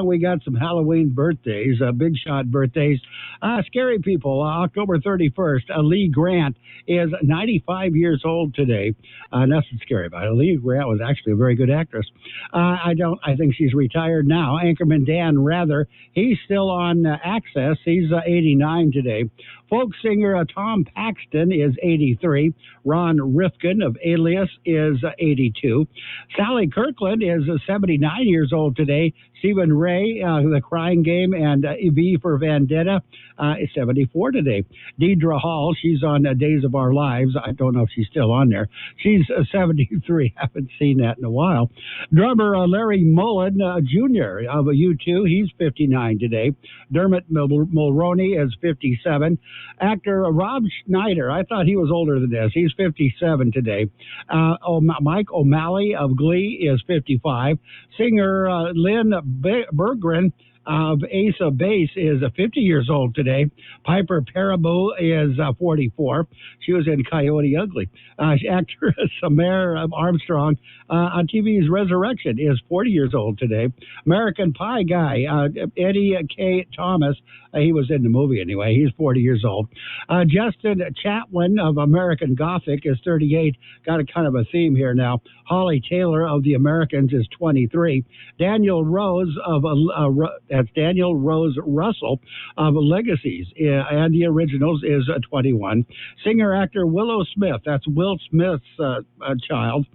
And we got some Halloween birthdays, big shot birthdays. Scary people, October 31st. Lee Grant is 95 years old today. Nothing scary about it. Lee Grant was actually a very good actress. I think she's retired now. Anchorman Dan Rather, he's still on Access. He's 89 today. Folk singer Tom Paxton is 83. Ron Rifkin of Alias is 82. Sally Kirkland is 79 years old today. Stephen Ray, The Crying Game, and V for Vendetta is 74 today. Deidre Hall, she's on Days of Our Lives. I don't know if she's still on there. She's 73. Haven't seen that in a while. Drummer Larry Mullen Jr. of U2, he's 59 today. Dermot Mulroney is 57. Actor Rob Schneider, I thought he was older than this. He's 57 today. Mike O'Malley of Glee is 55. Singer Lynn Berggren of Ace of Base is 50 years old today. Piper Perabo is 44. She was in Coyote Ugly. Actress Samara Armstrong on TV's Resurrection is 40 years old today. American Pie guy Eddie K. Thomas, he was in the movie anyway. He's 40 years old. Justin Chatwin of American Gothic is 38. Got a kind of a theme here now. Holly Taylor of The Americans is 23. Daniel Rose of that's Daniel Rose Russell of Legacies and the Originals is 21. Singer-actor Willow Smith, that's Will Smith's child,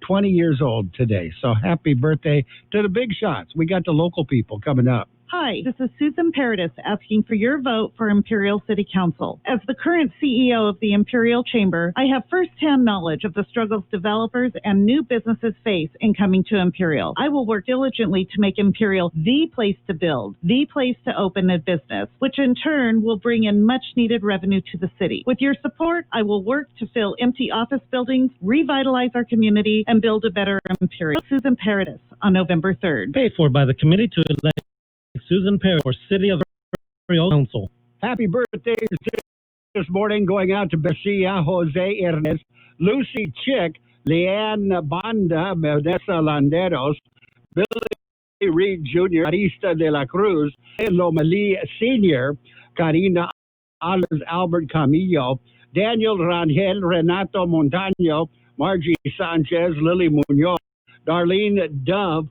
20 years old today. So happy birthday to the big shots. We got the local people coming up. Hi, this is Susan Paradis asking for your vote for Imperial City Council. As the current CEO of the Imperial Chamber, I have firsthand knowledge of the struggles developers and new businesses face in coming to Imperial. I will work diligently to make Imperial the place to build, the place to open a business, which in turn will bring in much needed revenue to the city. With your support, I will work to fill empty office buildings, revitalize our community, and build a better Imperial. Susan Paradis on November 3rd. Paid for by the committee to elect Susan Perry for City of Imperial Council. Happy birthday this morning going out to Bessia, Jose Ernest, Lucy Chick, Leanne Banda, Vanessa Landeros, Billy Reed Jr., Arista de la Cruz, Lomali Sr., Karina Albert Camillo, Daniel Rangel, Renato Montaño, Margie Sanchez, Lily Munoz, Darlene Dove,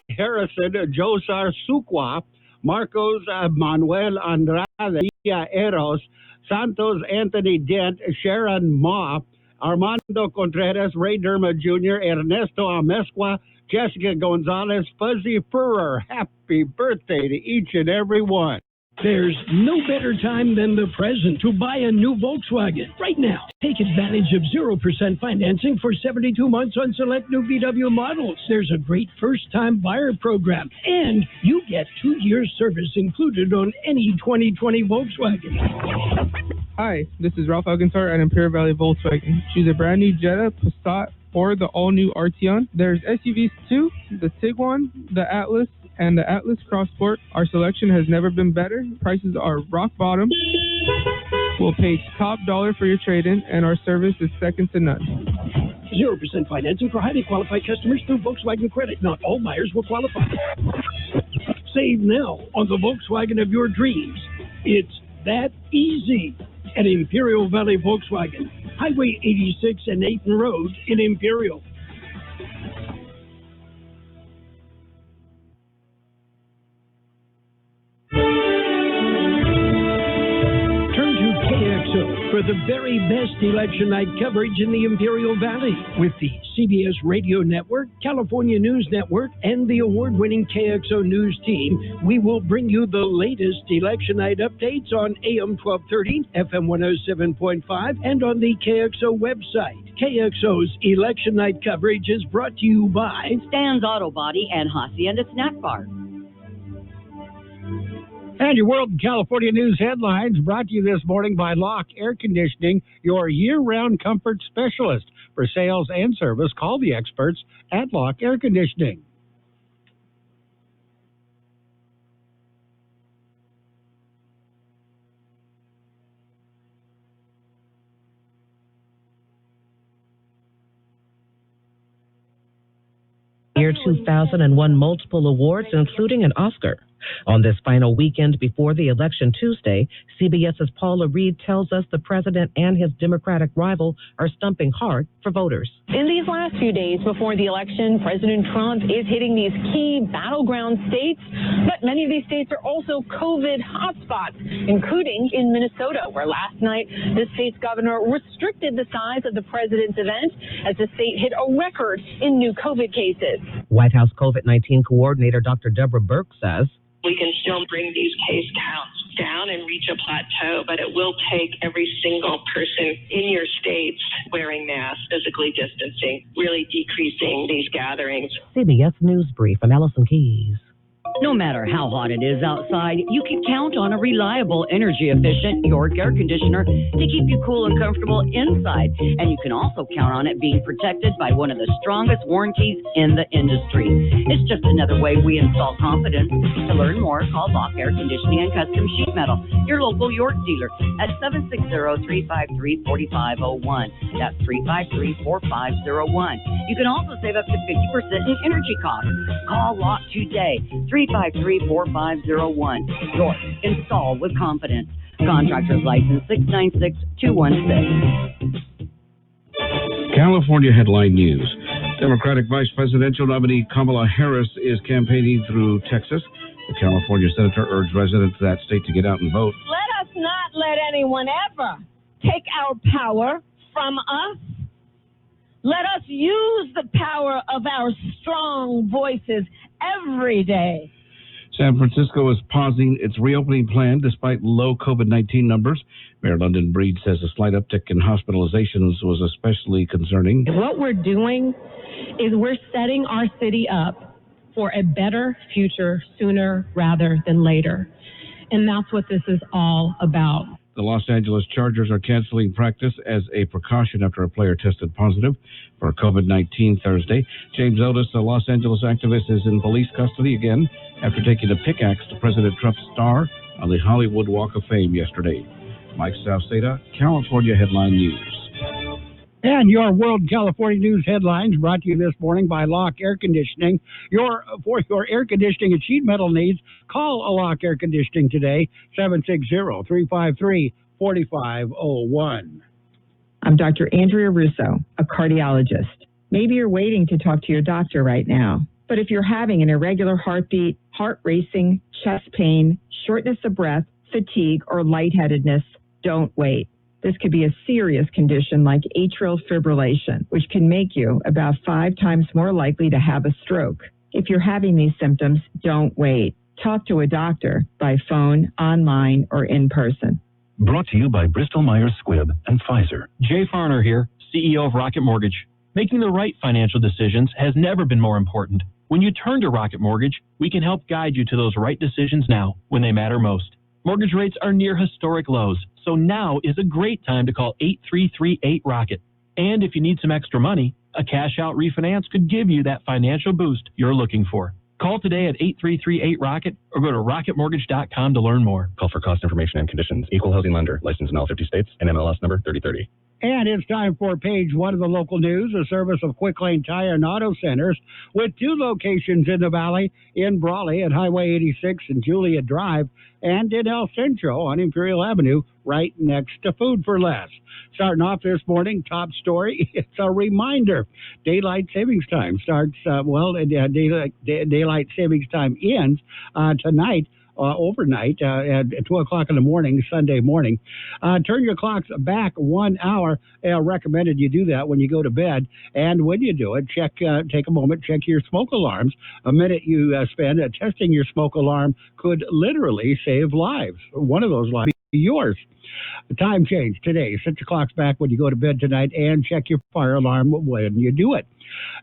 Harrison, Josar Suqua, Marcos Manuel Andrade, Eros, Santos Anthony Dent, Sharon Ma, Armando Contreras, Ray Derma Jr., Ernesto Amezcua, Jessica Gonzalez, Fuzzy Furrer. Happy birthday to each and every one. There's no better time than the present to buy a new Volkswagen. Right now, take advantage of 0% financing for 72 months on select new VW models. There's a great first-time buyer program, and you get 2 years service included on any 2020 Volkswagen. Hi, this is Ralph Alcantar at Imperial Valley Volkswagen. Choose a brand new Jetta, Passat, or the all-new Arteon. There's SUVs too, the Tiguan, the Atlas, and the Atlas Crossport. Our selection has never been better. Prices are rock bottom. We'll pay top dollar for your trade-in, and our service is second to none. 0% financing for highly qualified customers through Volkswagen Credit. Not all buyers will qualify. Save now on the Volkswagen of your dreams. It's that easy at Imperial Valley Volkswagen, Highway 86 and 8th Road in Imperial. For the very best election night coverage in the Imperial Valley with the CBS Radio Network, California News Network, and the award-winning KXO News team, we will bring you the latest election night updates on AM 1230, FM 107.5, and on the KXO website. KXO's election night coverage is brought to you by Stan's Auto Body and Hacienda Snack Bar. And your World in California News headlines brought to you this morning by Locke Air Conditioning, your year-round comfort specialist. For sales and service, call the experts at Locke Air Conditioning. year 2000 and won multiple awards, including an Oscar. On this final weekend before the election Tuesday, CBS's Paula Reed tells us the president and his Democratic rival are stumping hard for voters. In these last few days before the election, President Trump is hitting these key battleground states, but many of these states are also COVID hotspots, including in Minnesota, where last night the state's governor restricted the size of the president's event as the state hit a record in new COVID cases. White House COVID-19 coordinator Dr. Deborah Burke says, we can still bring these case counts down and reach a plateau, but it will take every single person in your states wearing masks, physically distancing, really decreasing these gatherings. CBS News Brief, I'm Allison Keys. No matter how hot it is outside, you can count on a reliable, energy-efficient York air conditioner to keep you cool and comfortable inside. And you can also count on it being protected by one of the strongest warranties in the industry. It's just another way we install confidence. To learn more, call Lock Air Conditioning and Custom Sheet Metal, your local York dealer, at 760-353-4501. That's 353-4501. You can also save up to 50% in energy costs. Call Lock today. 353-4501. York, install with confidence. Contractor's license 696216. California headline news. Democratic Vice Presidential nominee Kamala Harris is campaigning through Texas. The California senator urged residents of that state to get out and vote. Let us not let anyone ever take our power from us. Let us use the power of our strong voices every day. San Francisco is pausing its reopening plan despite low COVID-19 numbers. Mayor London Breed says a slight uptick in hospitalizations was especially concerning. What we're doing is we're setting our city up for a better future sooner rather than later. And that's what this is all about. The Los Angeles Chargers are canceling practice as a precaution after a player tested positive for COVID-19 Thursday. James Otis, a Los Angeles activist, is in police custody again after taking a pickaxe to President Trump's star on the Hollywood Walk of Fame yesterday. Mike Salceda, California Headline News. And your World California News headlines brought to you this morning by Lock Air Conditioning. For your air conditioning and sheet metal needs, call a Lock Air Conditioning today, 760-353-4501. I'm Dr. Andrea Russo, a cardiologist. Maybe you're waiting to talk to your doctor right now. But if you're having an irregular heartbeat, heart racing, chest pain, shortness of breath, fatigue, or lightheadedness, don't wait. This could be a serious condition like atrial fibrillation, which can make you about 5 times more likely to have a stroke. If you're having these symptoms, don't wait. Talk to a doctor by phone, online, or in person. Brought to you by Bristol-Myers Squibb and Pfizer. Jay Farner here, CEO of Rocket Mortgage. Making the right financial decisions has never been more important. When you turn to Rocket Mortgage, we can help guide you to those right decisions now when they matter most. Mortgage rates are near historic lows, so now is a great time to call 8338-ROCKET. And if you need some extra money, a cash-out refinance could give you that financial boost you're looking for. Call today at 8338-ROCKET or go to rocketmortgage.com to learn more. Call for cost information and conditions. Equal housing lender. Licensed in all 50 states. And MLS number 3030. And it's time for page 1 of the local news, a service of Quick Lane Tire and Auto Centers with 2 locations in the valley, in Brawley at Highway 86 and Juliet Drive, and in El Centro on Imperial Avenue, right next to Food for Less. Starting off this morning, top story, it's a reminder. Daylight savings time starts, daylight savings time ends tonight. Overnight at 2 o'clock in the morning, Sunday morning. Turn your clocks back 1 hour. Recommended you do that when you go to bed. And when you do it, take a moment, check your smoke alarms. A minute you spend testing your smoke alarm could literally save lives. One of those lives be yours. The time change today. Set your clocks back when you go to bed tonight and check your fire alarm when you do it.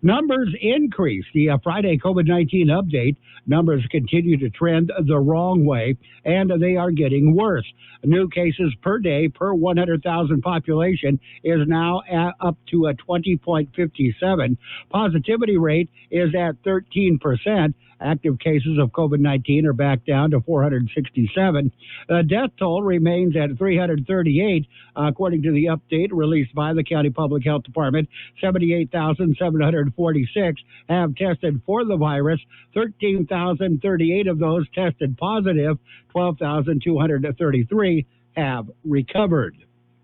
Numbers increase. The Friday COVID-19 update, numbers continue to trend the wrong way, and they are getting worse. New cases per day per 100,000 population is now up to a 20.57. Positivity rate is at 13%, Active cases of COVID-19 are back down to 467. The death toll remains at 338, according to the update released by the County Public Health Department. 78,746 have tested for the virus. 13,038 of those tested positive. 12,233 have recovered.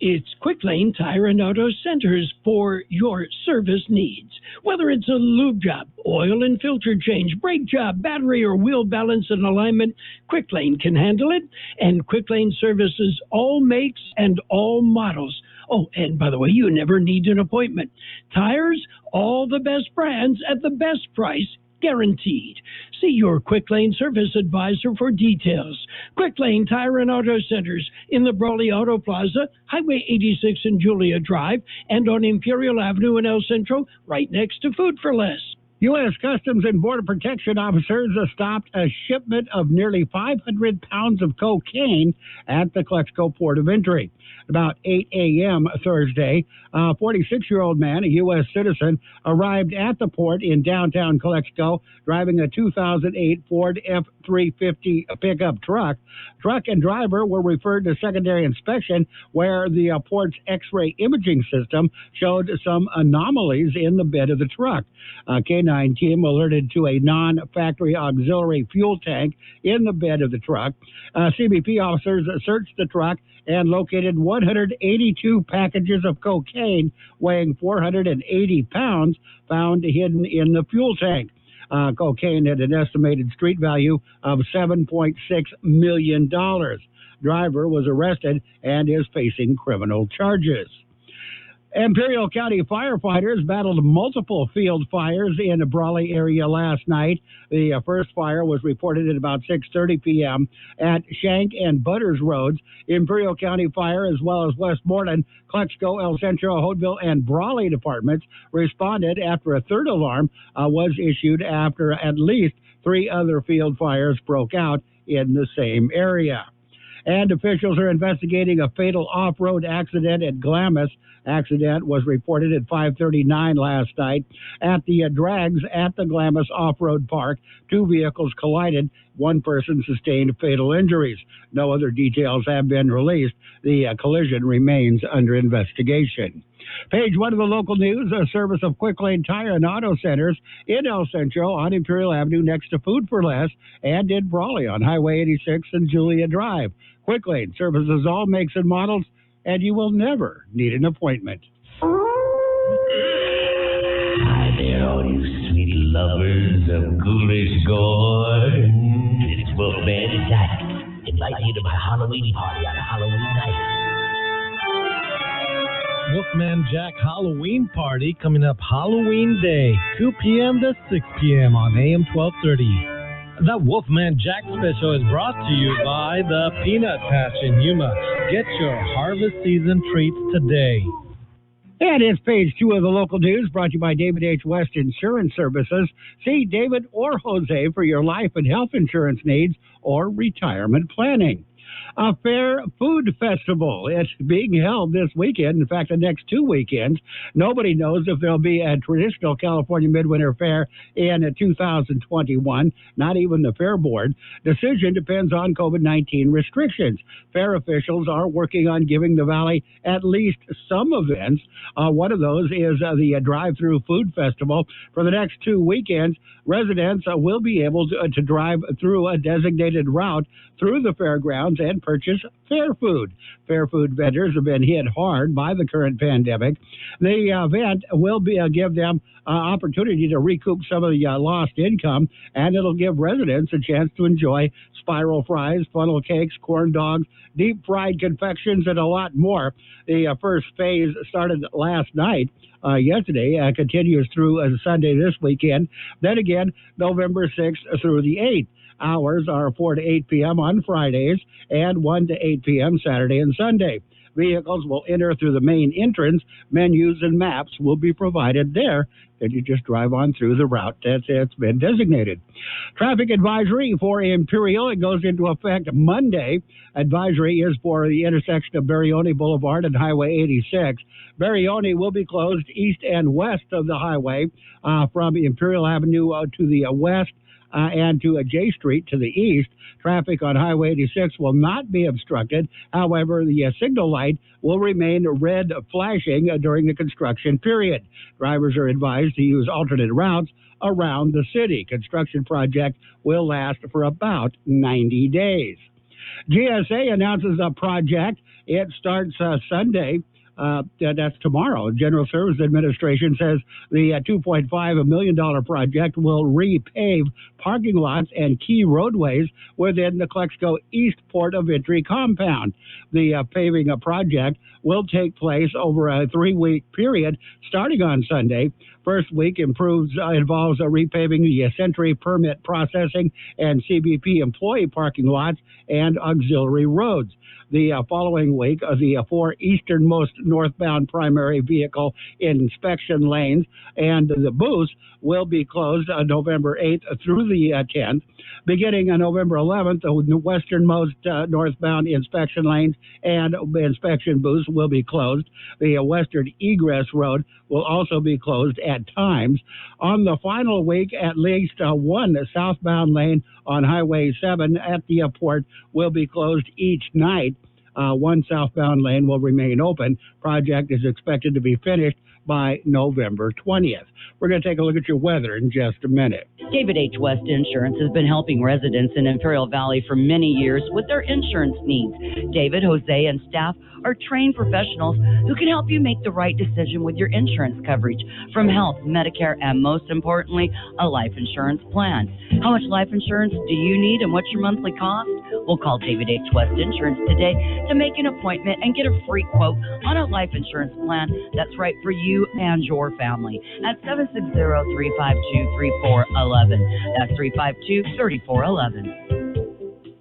It's Quick Lane Tire and Auto Centers for your service needs. Whether it's a lube job, oil and filter change, brake job, battery or wheel balance and alignment, Quick Lane can handle it. And Quick Lane services all makes and all models. Oh, and by the way, you never need an appointment. Tires, all the best brands at the best price, guaranteed. See your Quick Lane service advisor for details. Quick Lane Tire and Auto Centers in the Brawley Auto Plaza, Highway 86 and Julia Drive, and on Imperial Avenue in El Centro, right next to Food for Less. U.S. Customs and Border Protection officers stopped a shipment of nearly 500 pounds of cocaine at the Kxo port of entry. About 8 a.m. Thursday, a 46-year-old man, a U.S. citizen, arrived at the port in downtown Kxo driving a 2008 Ford F-350 pickup truck. Truck and driver were referred to secondary inspection, where the port's X-ray imaging system showed some anomalies in the bed of the truck. A K-9 team alerted to a non-factory auxiliary fuel tank in the bed of the truck. CBP officers searched the truck and located 182 packages of cocaine weighing 480 pounds found hidden in the fuel tank. Cocaine had an estimated street value of $7.6 million. Driver was arrested and is facing criminal charges. Imperial County firefighters battled multiple field fires in the Brawley area last night. The first fire was reported at about 6:30 p.m. at Shank and Butters Roads. Imperial County Fire, as well as Westmoreland, Kxo, El Centro, Hodeville, and Brawley departments responded after a third alarm was issued after at least 3 other field fires broke out in the same area. And officials are investigating a fatal off-road accident at Glamis. Accident was reported at 5:39 last night at the drags at the Glamis Off-Road Park. 2 vehicles collided. 1 person sustained fatal injuries. No other details have been released. The collision remains under investigation. Page 1 of the local news, a service of Quick Lane Tire and Auto Centers in El Centro on Imperial Avenue next to Food for Less, and in Brawley on Highway 86 and Julia Drive. Quick Lane services all makes and models, and you will never need an appointment. Hi there, all you sweet lovers of ghoulish gore. It's Wolfman Jack, inviting you to my Halloween party on a Halloween night. Wolfman Jack Halloween Party coming up Halloween Day, 2 p.m. to 6 p.m. on AM 1230. The Wolfman Jack special is brought to you by the Peanut Patch in Yuma. Get your harvest season treats today. And it's page 2 of the local news, brought to you by David H. West Insurance Services. See David or Jose for your life and health insurance needs or retirement planning. A fair food festival. It's being held this weekend. In fact, the next 2 weekends. Nobody knows if there'll be a traditional California Midwinter Fair in 2021. Not even the Fair Board. Decision depends on COVID-19 restrictions. Fair officials are working on giving the Valley at least some events. One of those is the drive-through food festival. For the next 2 weekends, residents will be able to drive through a designated route through the fairgrounds and purchase fair food. Fair food vendors have been hit hard by the current pandemic. The event will give them opportunity to recoup some of the lost income, and it'll give residents a chance to enjoy spiral fries, funnel cakes, corn dogs, deep fried confections, and a lot more. The first phase started last night. Yesterday, continues through Sunday this weekend. Then again, November 6th through the 8th. Hours are 4 to 8 p.m. on Fridays and 1 to 8 p.m. Saturday and Sunday. Vehicles will enter through the main entrance. Menus and maps will be provided there. Then you just drive on through the route that's been designated. Traffic advisory for Imperial. It goes into effect Monday. Advisory is for the intersection of Barione Boulevard and Highway 86. Barione will be closed east and west of the highway from Imperial Avenue to the west and to J Street to the east. Traffic on Highway 86 will not be obstructed. However, the signal light will remain red flashing during the construction period. Drivers are advised to use alternate routes around the city. Construction project will last for about 90 days. GSA announces a project. It starts Sunday. That's tomorrow. General Services Administration says the $2.5 million project will repave parking lots and key roadways within the Kxo East Port of Entry compound. The paving project will take place over a 3-week period starting on Sunday. First week involves repaving the Sentry permit processing and CBP employee parking lots and auxiliary roads. The following week, the 4 easternmost northbound primary vehicle inspection lanes and the booths will be closed on November 8th through the 10th. Beginning on November 11th, the westernmost northbound inspection lanes and inspection booths will be closed. The western egress road will also be closed at times. On the final week, at least one southbound lane on Highway 7 at the port will be closed each night. One southbound lane will remain open. Project is expected to be finished by November 20th. We're going to take a look at your weather in just a minute. David H. West Insurance has been helping residents in Imperial Valley for many years with their insurance needs. David, Jose, and staff are trained professionals who can help you make the right decision with your insurance coverage, from health, Medicare, and most importantly, a life insurance plan. How much life insurance do you need and what's your monthly cost? We'll call David H. West Insurance today to make an appointment and get a free quote on a life insurance plan that's right for you and your family at 760-352-3411. That's 352-3411.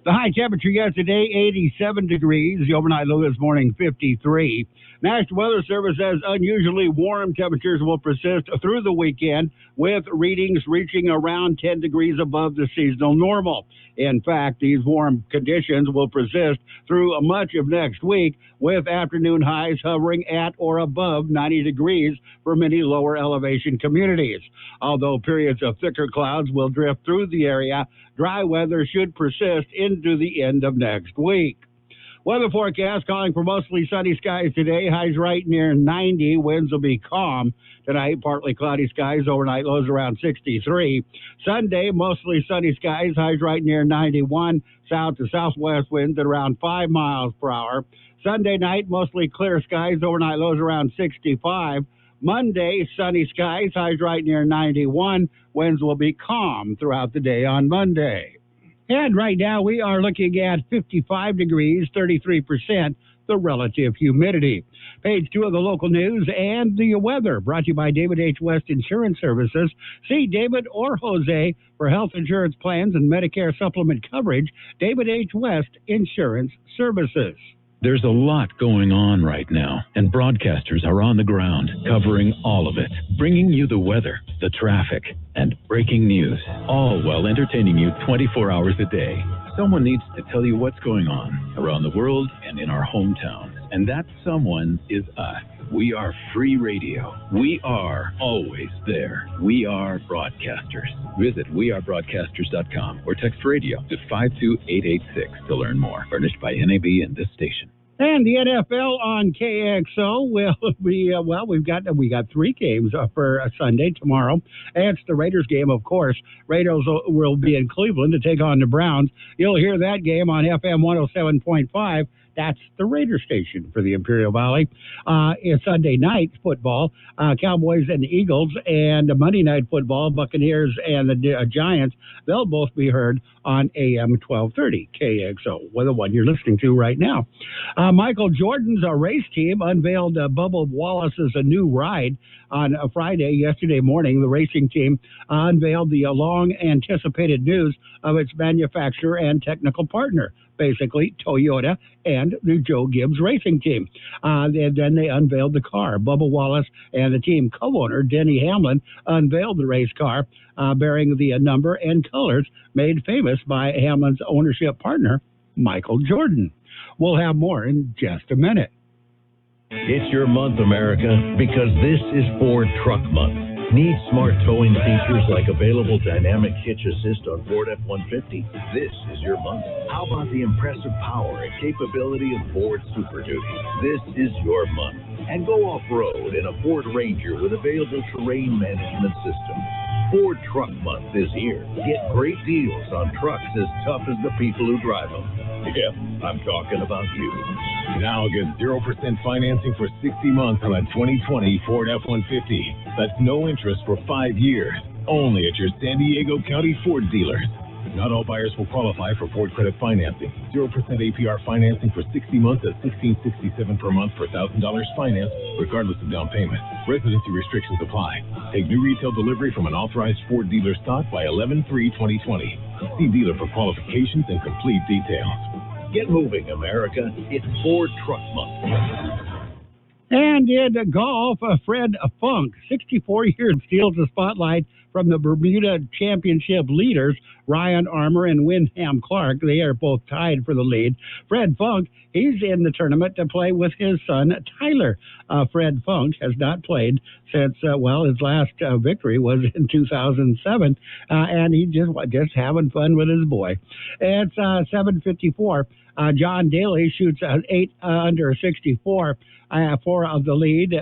The high temperature yesterday, 87 degrees. The overnight low this morning, 53. National Weather Service says unusually warm temperatures will persist through the weekend, with readings reaching around 10 degrees above the seasonal normal. In fact, these warm conditions will persist through much of next week, with afternoon highs hovering at or above 90 degrees for many lower elevation communities. Although periods of thicker clouds will drift through the area, dry weather should persist into the end of next week. Weather forecast calling for mostly sunny skies today. Highs right near 90. Winds will be calm. Tonight, partly cloudy skies. Overnight lows around 63. Sunday, mostly sunny skies. Highs right near 91. South to southwest winds at around 5 miles per hour. Sunday night, mostly clear skies. Overnight lows around 65. Monday, sunny skies. Highs right near 91. Winds will be calm throughout the day on Monday. And right now we are looking at 55 degrees, 33%, the relative humidity. Page 2 of the local news and the weather, brought to you by David H. West Insurance Services. See David or Jose for health insurance plans and Medicare supplement coverage. David H. West Insurance Services. There's a lot going on right now, and broadcasters are on the ground covering all of it, bringing you the weather, the traffic, and breaking news, all while entertaining you 24 hours a day. Someone needs to tell you what's going on around the world and in our hometowns, and that someone is us. We are free radio. We are always there. We are broadcasters. Visit wearebroadcasters.com or text radio to 52886 to learn more. Furnished by NAB and this station. And the NFL on KXO will be, we got 3 games for Sunday tomorrow. And it's the Raiders game, of course. Raiders will be in Cleveland to take on the Browns. You'll hear that game on FM 107.5. That's the Raider station for the Imperial Valley. It's Sunday night football, Cowboys and Eagles, and Monday night football, Buccaneers and the Giants. They'll both be heard on AM 1230 KXO, the one you're listening to right now. Michael Jordan's race team unveiled Bubba Wallace's new ride on Friday. Yesterday morning, the racing team unveiled the long-anticipated news of its manufacturer and technical partner, basically Toyota and the Joe Gibbs racing team. Then they unveiled the car. Bubba Wallace and the team co-owner, Denny Hamlin, unveiled the race car bearing the number and colors made famous by Hamlin's ownership partner, Michael Jordan. We'll have more in just a minute. It's your month, America, because this is Ford Truck Month. Need smart towing features like available dynamic hitch assist on Ford F-150? This is your month. How about the impressive power and capability of Ford Super Duty? This is your month. And go off-road in a Ford Ranger with available terrain management system. Ford Truck Month is here. Get great deals on trucks as tough as the people who drive them. Yep, I'm talking about you. Now get 0% financing for 60 months on a 2020 Ford F-150. That's no interest for 5 years. Only at your San Diego County Ford dealers. Not all buyers will qualify for Ford credit financing. 0% APR financing for 60 months at $1,667 per month for $1,000 financed, regardless of down payment. Residency restrictions apply. Take new retail delivery from an authorized Ford dealer stock by 11/3/2020. See dealer for qualifications and complete details. Get moving, America. It's Ford Truck Month. And in golf, Fred Funk, 64 years, steals the spotlight from the Bermuda Championship leaders, Ryan Armour and Wyndham Clark. They are both tied for the lead. Fred Funk, he's in the tournament to play with his son, Tyler. Fred Funk has not played since, his last victory was in 2007, and he just having fun with his boy. It's 7:54. John Daly shoots 8 under 64. 4 of the lead,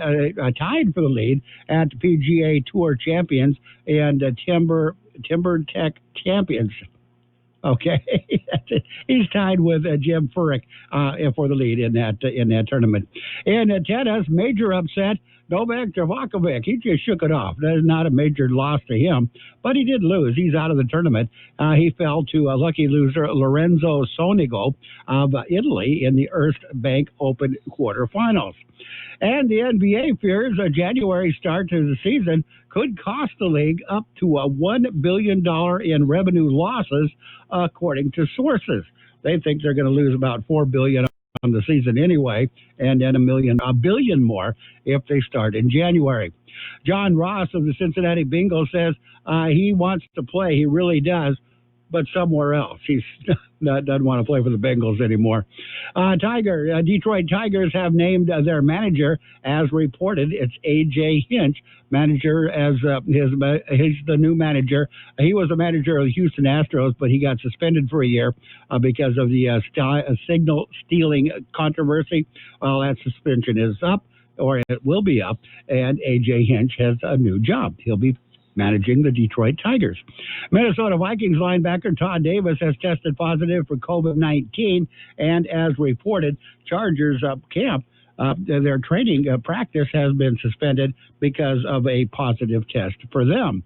tied for the lead at the PGA Tour Champions and Timber Tech Champions. Okay, he's tied with Jim Furyk for the lead in that tournament. In tennis, major upset. Novak Djokovic, he just shook it off. That is not a major loss to him, but he did lose. He's out of the tournament. He fell to a lucky loser, Lorenzo Sonego of Italy, in the Erste Bank Open quarterfinals. And the NBA fears a January start to the season could cost the league up to $1 billion in revenue losses, according to sources. They think they're going to lose about $4 billion on the season anyway, and then $1 billion more if they start in January. John Ross of the Cincinnati Bengals says he wants to play. He really does, but somewhere else. He doesn't want to play for the Bengals anymore. Detroit Tigers have named their manager, as reported. It's A.J. Hinch, manager as he's the new manager. He was the manager of the Houston Astros, but he got suspended for a year because of the signal stealing controversy. Well, that suspension is up, or it will be up, and A.J. Hinch has a new job. He'll be managing the Detroit Tigers. Minnesota Vikings linebacker Todd Davis has tested positive for COVID-19, and as reported, Chargers camp, their training practice has been suspended because of a positive test for them.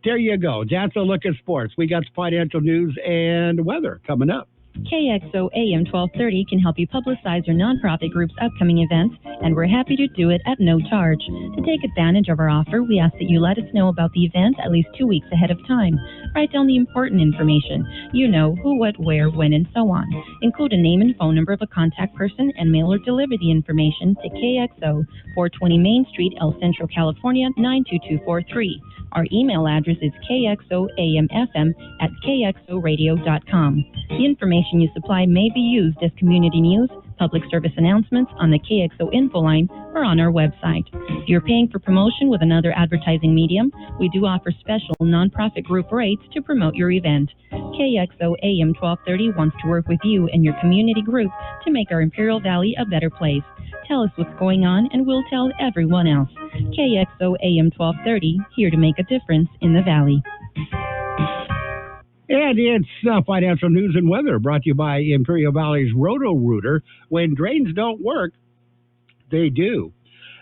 There you go. That's a look at sports. We got financial news and weather coming up. Kxo AM 1230 can help you publicize your nonprofit group's upcoming events, and we're happy to do it at no charge. To take advantage of our offer, we ask that you let us know about the event at least 2 weeks ahead of time. Write down the important information. You know, who, what, where, when, and so on. Include a name and phone number of a contact person, and mail or deliver the information to KXO, 420 Main Street, El Centro, California, 92243. Our email address is kxoamfm@kxoradio.com. The information you supply may be used as community news, public service announcements on the KXO info line, or on our website. If you're paying for promotion with another advertising medium, we do offer special nonprofit group rates to promote your event. KXO AM 1230 wants to work with you and your community group to make our Imperial Valley a better place. Tell us what's going on, and we'll tell everyone else. KXO AM 1230, here to make a difference in the Valley. And it's financial news and weather brought to you by Imperial Valley's Roto-Rooter. When drains don't work, they do.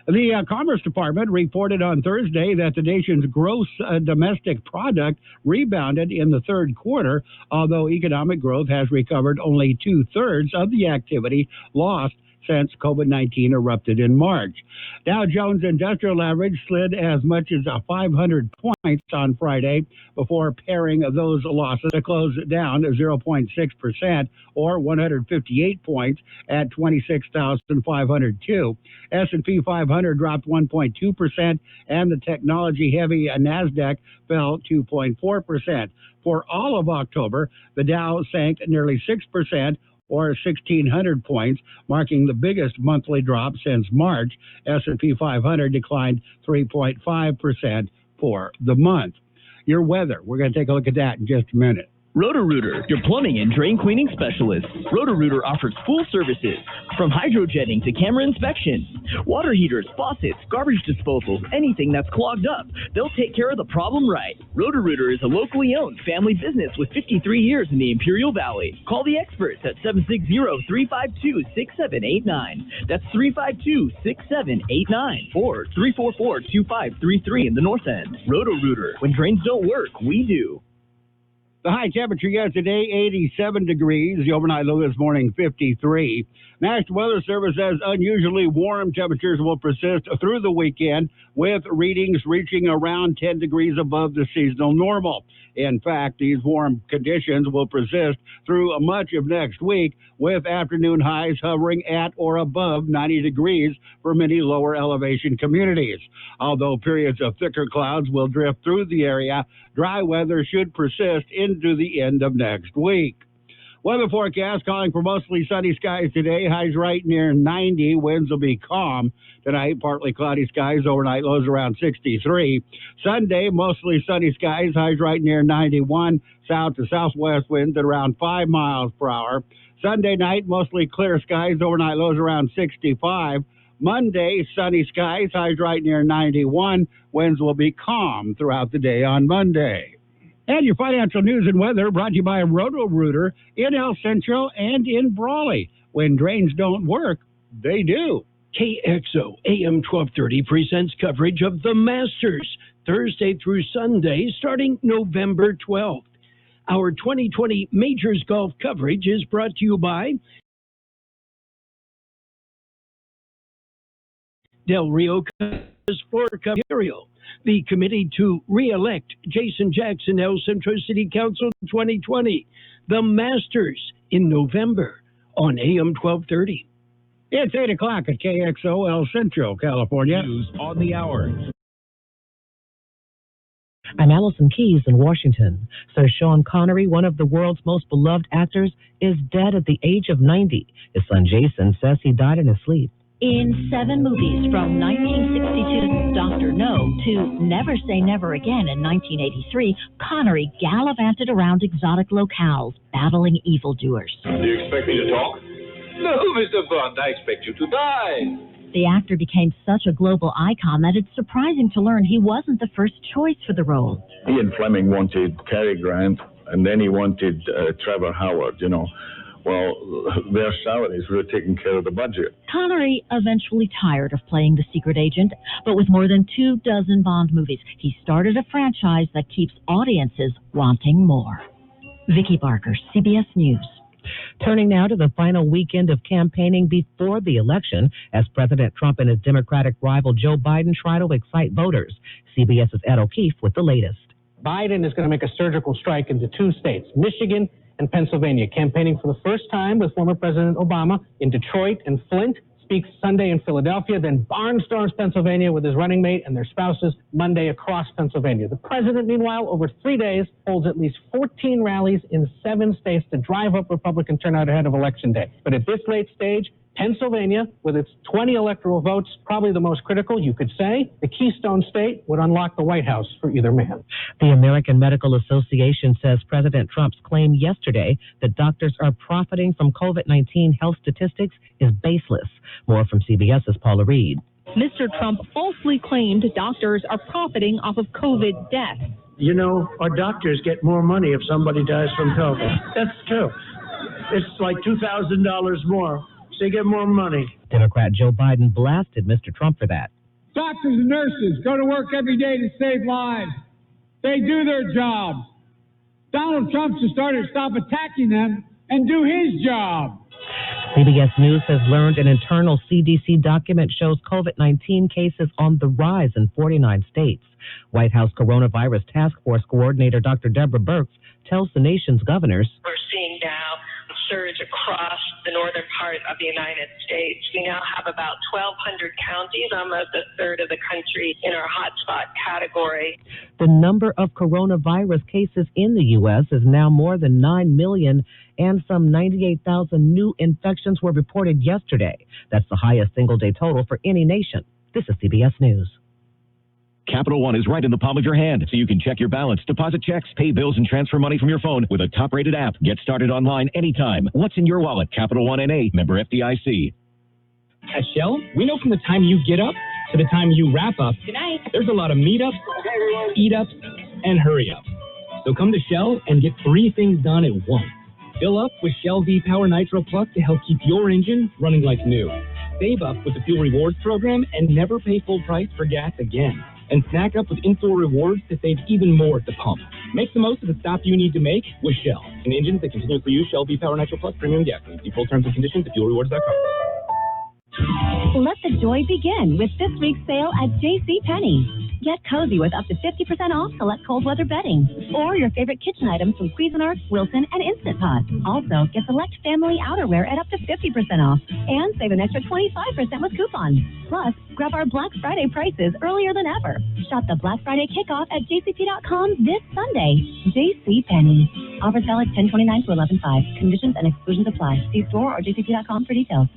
The Commerce Department reported on Thursday that the nation's gross domestic product rebounded in the third quarter, although economic growth has recovered only 2/3 of the activity lost since COVID-19 erupted in March. Dow Jones Industrial Average slid as much as 500 points on Friday before paring those losses to close down 0.6%, or 158 points at 26,502. S&P 500 dropped 1.2%, and the technology-heavy NASDAQ fell 2.4%. For all of October, the Dow sank nearly 6%, or 1,600 points, marking the biggest monthly drop since March. S&P 500 declined 3.5% for the month. Your weather, we're going to take a look at that in just a minute. Roto-Rooter, your plumbing and drain cleaning specialist. Roto-Rooter offers full services, from hydrojetting to camera inspection. Water heaters, faucets, garbage disposals, anything that's clogged up. They'll take care of the problem right. Roto-Rooter is a locally owned family business with 53 years in the Imperial Valley. Call the experts at 760-352-6789. That's 352-6789 or 344-2533 in the North End. Roto-Rooter. When drains don't work, we do. The high temperature yesterday, 87 degrees. The overnight low this morning, 53. National Weather Service says unusually warm temperatures will persist through the weekend, with readings reaching around 10 degrees above the seasonal normal. In fact, these warm conditions will persist through much of next week, with afternoon highs hovering at or above 90 degrees for many lower elevation communities. Although periods of thicker clouds will drift through the area, dry weather should persist into the end of next week. Weather forecast calling for mostly sunny skies today. Highs right near 90. Winds will be calm tonight. Partly cloudy skies. Overnight lows around 63. Sunday, mostly sunny skies. Highs right near 91. South to southwest winds at around 5 miles per hour. Sunday night, mostly clear skies. Overnight lows around 65. Monday, sunny skies. Highs right near 91. Winds will be calm throughout the day on Monday. And your financial news and weather brought to you by Roto-Rooter in El Centro and in Brawley. When drains don't work, they do. KXO AM 1230 presents coverage of the Masters, Thursday through Sunday, starting November 12th. Our 2020 Majors Golf coverage is brought to you by Del Rio Florida Imperial. The committee to re-elect Jason Jackson, El Centro City Council 2020. The Masters in November on AM 1230. It's 8 o'clock at KXO, El Centro, California. News on the hour. I'm Allison Keyes in Washington. Sir Sean Connery, one of the world's most beloved actors, is dead at the age of 90. His son Jason says he died in his sleep. In 7 movies from 1962's Dr. No to Never Say Never Again in 1983, Connery gallivanted around exotic locales, battling evildoers. Do you expect me to talk? No, Mr. Bond, I expect you to die. The actor became such a global icon that it's surprising to learn he wasn't the first choice for the role. Ian Fleming wanted Cary Grant, and then he wanted Trevor Howard, you know. Well, their salaries were taking care of the budget. Connery eventually tired of playing the secret agent, but with more than 24 Bond movies, he started a franchise that keeps audiences wanting more. Vicki Barker, CBS News. Turning now to the final weekend of campaigning before the election, as President Trump and his Democratic rival Joe Biden try to excite voters. CBS's Ed O'Keefe with the latest. Biden is going to make a surgical strike into 2 states, Michigan and Pennsylvania, campaigning for the first time with former President Obama in Detroit and Flint, speaks Sunday in Philadelphia, then barnstorms Pennsylvania with his running mate and their spouses Monday across Pennsylvania. The president, meanwhile, over 3 days, holds at least 14 rallies in 7 states to drive up Republican turnout ahead of Election Day. But at this late stage, Pennsylvania, with its 20 electoral votes, probably the most critical, you could say, the Keystone State would unlock the White House for either man. The American Medical Association says President Trump's claim yesterday that doctors are profiting from COVID-19 health statistics is baseless. More from CBS's Paula Reed. Mr. Trump falsely claimed doctors are profiting off of COVID deaths. You know, our doctors get more money if somebody dies from COVID. That's true. It's like $2,000 more. They get more money. Democrat Joe Biden blasted Mr. Trump for that. Doctors and nurses go to work every day to save lives. They do their job. Donald Trump should stop attacking them and do his job. CBS News has learned an internal CDC document shows COVID-19 cases on the rise in 49 states. White House Coronavirus Task Force Coordinator Dr. Deborah Birx tells the nation's governors, we're seeing now a surge across the northern part of the United States. We now have about 1,200 counties, almost a third of the country, in our hotspot category. The number of coronavirus cases in the U.S. is now more than 9 million, and some 98,000 new infections were reported yesterday. That's the highest single-day total for any nation. This is CBS News. Capital One is right in the palm of your hand, so you can check your balance, deposit checks, pay bills, and transfer money from your phone with a top-rated app. Get started online anytime. What's in your wallet? Capital One N.A., member FDIC. At Shell, we know from the time you get up to the time you wrap up, Good night. there's a lot of meetups, eat-ups, and hurry-ups. So come to Shell and get 3 things done at once. Fill up with Shell V-Power Nitro Plus to help keep your engine running like new. Save up with the Fuel Rewards program and never pay full price for gas again. And snack up with in-store rewards to save even more at the pump. Make the most of the stop you need to make with Shell. And engines that continuously use Shell V-Power Nitro Plus premium gasoline. See full terms and conditions at fuelrewards.com. Let the joy begin with this week's sale at JCPenney. Get cozy with up to 50% off select cold weather bedding or your favorite kitchen items from Cuisinart, Wilson, and Instant Pot. Also, get select family outerwear at up to 50% off and save an extra 25% with coupons. Plus, grab our Black Friday prices earlier than ever. Shop the Black Friday kickoff at jcp.com this Sunday. JCPenney. Offers valid 10/29 to 11/5. Conditions and exclusions apply. See store or jcp.com for details.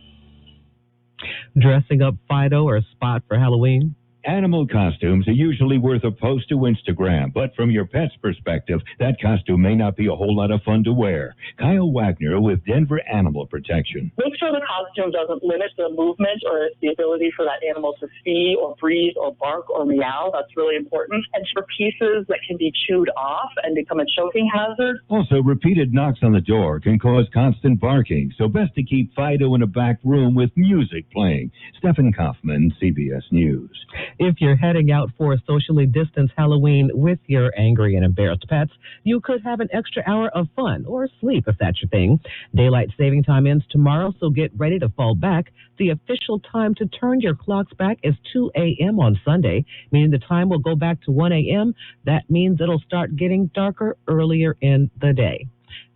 Dressing up Fido or Spot for Halloween? Animal costumes are usually worth a post to Instagram, but from your pet's perspective, that costume may not be a whole lot of fun to wear. Kyle Wagner with Denver Animal Protection. Make sure the costume doesn't limit the movement or the ability for that animal to see or breathe or bark or meow. That's really important. And for pieces that can be chewed off and become a choking hazard. Also, repeated knocks on the door can cause constant barking, so best to keep Fido in a back room with music playing. Stephen Kaufman, CBS News. If you're heading out for a socially distanced Halloween with your angry and embarrassed pets, you could have an extra hour of fun or sleep if that's your thing. Daylight saving time ends tomorrow, so get ready to fall back. The official time to turn your clocks back is 2 a.m. on Sunday, meaning the time will go back to 1 a.m. That means it'll start getting darker earlier in the day.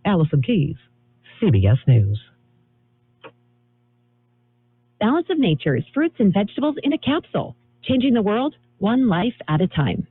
Allison Keys, CBS News. Balance of Nature's fruits and vegetables in a capsule. Changing the world, one life at a time.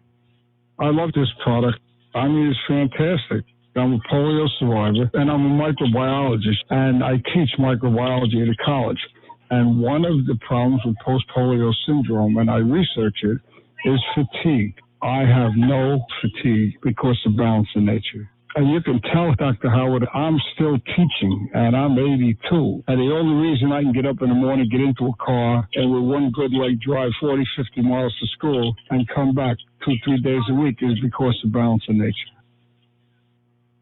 I love this product. I mean, it's fantastic. I'm a polio survivor, and I'm a microbiologist, and I teach microbiology at a college. And one of the problems with post-polio syndrome, and I research it, is fatigue. I have no fatigue because of Balance of Nature. And you can tell, Dr. Howard, I'm still teaching, and I'm 82. And the only reason I can get up in the morning, get into a car, and with one good leg drive 40, 50 miles to school and come back 2-3 days a week is because of Balance of Nature.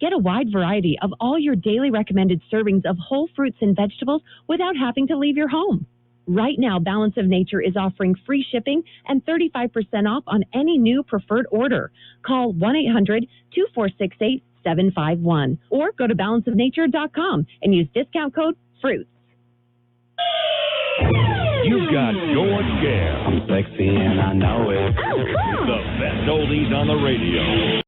Get a wide variety of all your daily recommended servings of whole fruits and vegetables without having to leave your home. Right now, Balance of Nature is offering free shipping and 35% off on any new preferred order. Call 1-800-2468-751 or go to balanceofnature.com and use discount code FRUITS. You've got George Gale. I'm sexy and I know it. The best oldies on the radio.